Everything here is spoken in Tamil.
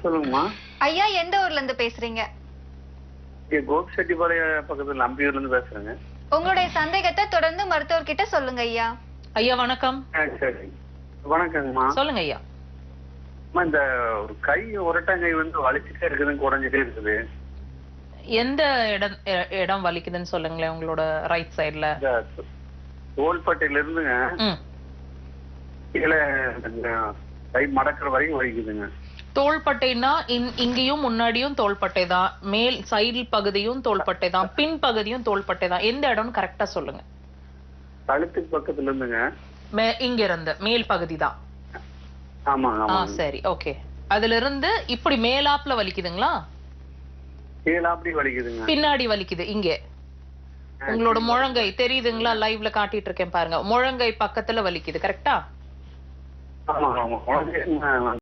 சொல்லுங்கம்மா. ஐயா எந்த ஊர்ல இருந்து பேசுறீங்க? கோபிச்செட்டிப்பாளையம் பக்கத்துல அம்பியூர்ல இருந்து பேசுறேங்க. உங்களுடைய சந்தேகத்தை தொடர்ந்து மருத்துவர்கிட்ட சொல்லுங்க ஐயா. ஐயா வணக்கம். சரி, வணக்கங்கம்மா. சொல்லுங்க ஐயா. இந்த ஒரு கை உரட்டங்கை வலிச்சுட்டே இருக்குதுன்னு குறைஞ்சிட்டே இருக்குது. எந்த இடம் வலிக்குதுன்னு சொல்லுங்களேன். உங்களோட ரைட் சைடுல தோள்பட்டையில இருந்துங்க கீழே கை மடக்கிற வரைக்கும் வலிக்குதுங்க. தோள்பட்டைனா இங்கேயும் முன்னாடியும் தோள்பட்டை தான், மேல் சைடு பகுதியும் தோள்பட்டை தான், பின் பகுதியும் தோள்பட்டை தான். எந்த இடம்னு கரெக்டா சொல்லுங்க. கழுத்துக்கு பக்கத்துல இருந்துங்க. இங்க இருந்து மேல் பகுதி தான். ஆமாங்க. சரி, ஓகே. அதுல இருந்து இப்படி மேலாப்ல வலிக்குதுங்களா? கீழாப்படி வலிக்குதுங்க. பின்னாடி வலிக்குது. இங்க உங்களோட முழங்கை தெரியுதுங்களா? லைவ்ல காட்டிட்டு இருக்கேன் பாருங்க. முழங்கை பக்கத்துல வலிக்குது. கரெக்டா? ஆமா.